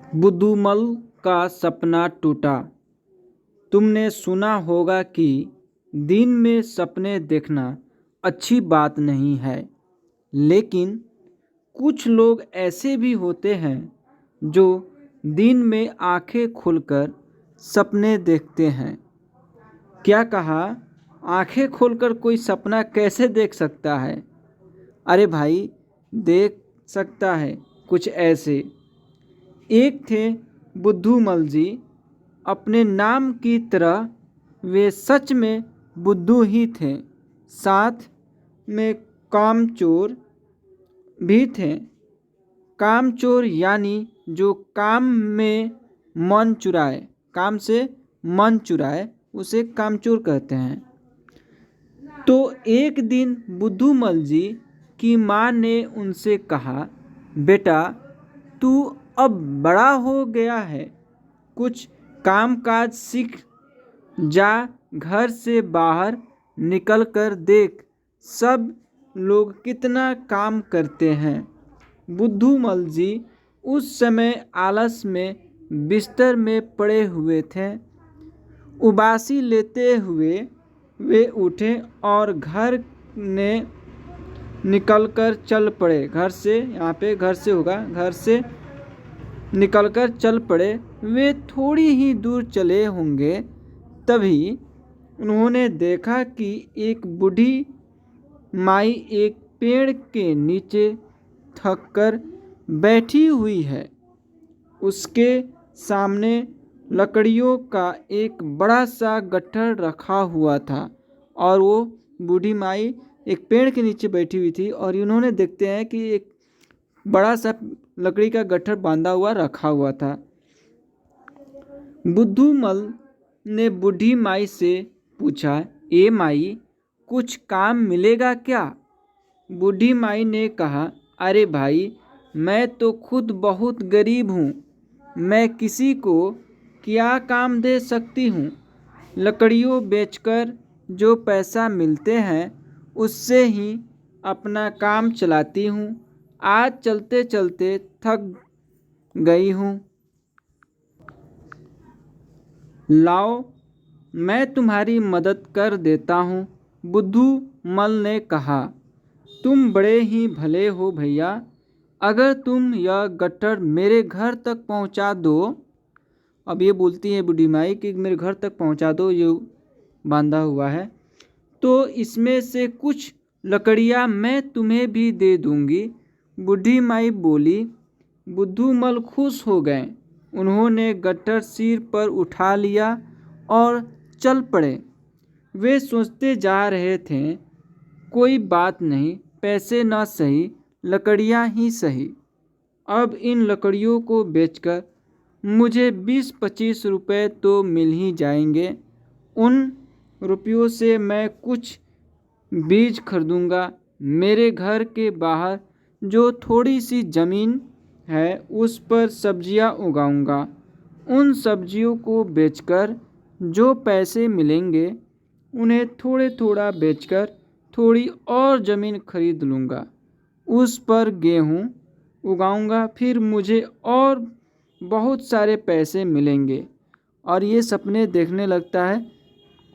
बुद्धूमल का सपना टूटा। तुमने सुना होगा कि दिन में सपने देखना अच्छी बात नहीं है, लेकिन कुछ लोग ऐसे भी होते हैं जो दिन में आंखें खोलकर सपने देखते हैं। क्या कहा? आंखें खोलकर कोई सपना कैसे देख सकता है? अरे भाई, देख सकता है कुछ ऐसे। एक थे बुद्धूमल जी। अपने नाम की तरह वे सच में बुद्धू ही थे, साथ में कामचोर भी थे। कामचोर यानी जो काम में मन चुराए, काम से मन चुराए, उसे कामचोर कहते हैं। तो एक दिन बुद्धूमल जी की माँ ने उनसे कहा, बेटा, तू अब बड़ा हो गया है, कुछ काम काज सीख जा। घर से बाहर निकल कर देख, सब लोग कितना काम करते हैं। बुद्धूमल जी उस समय आलस में बिस्तर में पड़े हुए थे। उबासी लेते हुए वे उठे और घर ने निकलकर चल पड़े। घर से, यहाँ पे घर से होगा, घर से निकलकर चल पड़े। वे थोड़ी ही दूर चले होंगे, तभी उन्होंने देखा कि एक बूढ़ी माई एक पेड़ के नीचे थक कर बैठी हुई है। उसके सामने लकड़ियों का एक बड़ा सा गट्ठर रखा हुआ था और वो बूढ़ी माई एक पेड़ के नीचे बैठी हुई थी और इन्होंने देखते हैं कि एक बड़ा सा लकड़ी का गट्ठर बांधा हुआ रखा हुआ था। बुद्धूमल ने बूढ़ी माई से पूछा, ए माई, कुछ काम मिलेगा क्या? बूढ़ी माई ने कहा, अरे भाई, मैं तो खुद बहुत गरीब हूँ, मैं किसी को क्या काम दे सकती हूँ। लकड़ियों बेचकर जो पैसा मिलते हैं उससे ही अपना काम चलाती हूँ। आज चलते चलते थक गई हूँ। लाओ, मैं तुम्हारी मदद कर देता हूँ। बुद्धूमल ने कहा, तुम बड़े ही भले हो भैया, अगर तुम यह गट्ठर मेरे घर तक पहुँचा दो। अब ये बोलती है बूढ़ी माई कि मेरे घर तक पहुँचा दो, ये बांधा हुआ है, तो इसमें से कुछ लकड़ियाँ मैं तुम्हें भी दे दूँगी। बूढ़ी माई बोली। बुद्धूमल खुश हो गए। उन्होंने गट्ठर सिर पर उठा लिया और चल पड़े। वे सोचते जा रहे थे, कोई बात नहीं, पैसे न सही, लकड़ियाँ ही सही। अब इन लकड़ियों को बेचकर मुझे 20-25 रुपए तो मिल ही जाएंगे। उन रुपयों से मैं कुछ बीज खरीदूंगा। मेरे घर के बाहर जो थोड़ी सी ज़मीन है उस पर सब्जियां उगाऊंगा। उन सब्जियों को बेचकर जो पैसे मिलेंगे उन्हें थोड़े थोड़ा बेचकर थोड़ी और ज़मीन खरीद लूँगा। उस पर गेहूँ उगाऊंगा, फिर मुझे और बहुत सारे पैसे मिलेंगे। और ये सपने देखने लगता है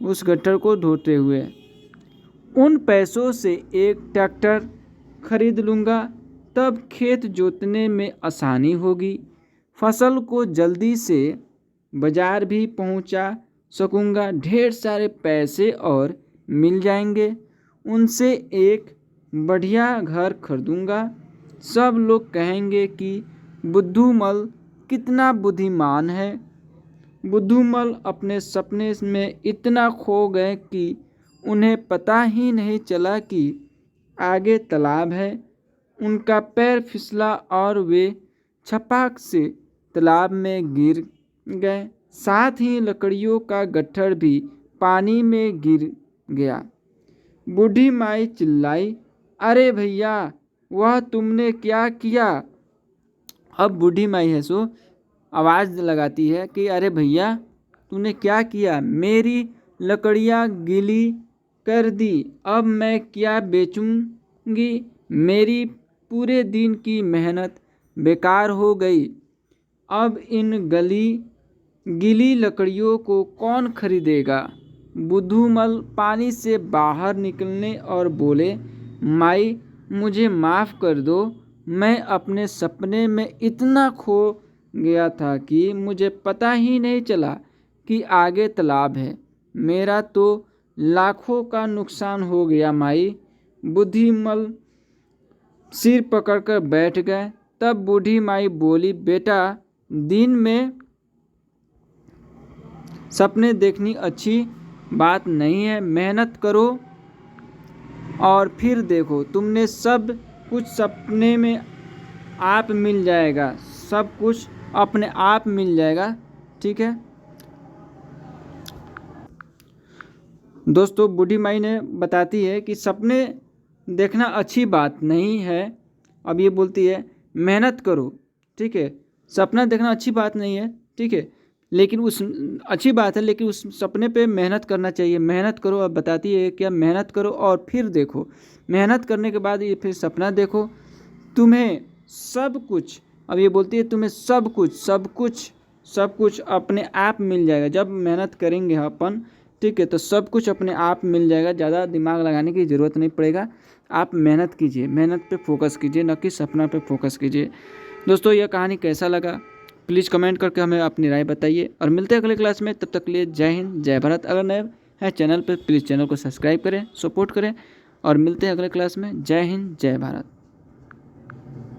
उस गट्ठर को ढोते हुए। उन पैसों से एक ट्रैक्टर खरीद लूँगा, तब खेत जोतने में आसानी होगी। फसल को जल्दी से बाजार भी पहुँचा सकूँगा। ढेर सारे पैसे और मिल जाएंगे। उनसे एक बढ़िया घर खरीदूँगा। सब लोग कहेंगे कि बुद्धूमल कितना बुद्धिमान है। बुद्धूमल अपने सपने में इतना खो गए कि उन्हें पता ही नहीं चला कि आगे तालाब है। उनका पैर फिसला और वे छपाक से तालाब में गिर गए। साथ ही लकड़ियों का गट्ठर भी पानी में गिर गया। बूढ़ी माई चिल्लाई, अरे भैया, वह तुमने क्या किया? अब बूढ़ी माई है सो आवाज़ लगाती है कि अरे भैया, तूने क्या किया? मेरी लकड़ियाँ गीली कर दी, अब मैं क्या बेचूंगी? मेरी पूरे दिन की मेहनत बेकार हो गई। अब इन गीली लकड़ियों को कौन खरीदेगा। बुद्धूमल पानी से बाहर निकलने और बोले, माई मुझे माफ़ कर दो, मैं अपने सपने में इतना खो गया था कि मुझे पता ही नहीं चला कि आगे तालाब है। मेरा तो लाखों का नुकसान हो गया माई। बुद्धिमल सिर पकड़कर बैठ गए। तब बूढ़ी माई बोली, बेटा, दिन में सपने देखनी अच्छी बात नहीं है। मेहनत करो और फिर देखो, तुमने सब कुछ सपने में आप मिल जाएगा, सब कुछ अपने आप मिल जाएगा। ठीक है दोस्तों, बूढ़ी माई ने बताती है कि सपने देखना अच्छी बात नहीं है। अब ये बोलती है मेहनत करो। ठीक है, सपना देखना अच्छी बात नहीं है। ठीक है, लेकिन उस अच्छी बात है, लेकिन उस सपने पे मेहनत करना चाहिए। मेहनत करो। अब बताती है क्या, मेहनत करो और फिर देखो। मेहनत करने के बाद ये फिर सपना देखो, तुम्हें सब कुछ, अब ये बोलती है तुम्हें सब कुछ अपने आप मिल जाएगा। जब मेहनत करेंगे अपन, ठीक है, तो सब कुछ अपने आप मिल जाएगा। ज़्यादा दिमाग लगाने की ज़रूरत नहीं पड़ेगा। आप मेहनत कीजिए, मेहनत पे फोकस कीजिए, न कि सपना पे फोकस कीजिए। दोस्तों, यह कहानी कैसा लगा प्लीज़ कमेंट करके हमें अपनी राय बताइए और मिलते हैं अगले क्लास में। तब तक के लिए जय हिंद, जय भारत। अगर नए हैं चैनल पर, प्लीज़ चैनल को सब्सक्राइब करें, सपोर्ट करें और मिलते हैं अगले क्लास में। जय हिंद, जय भारत।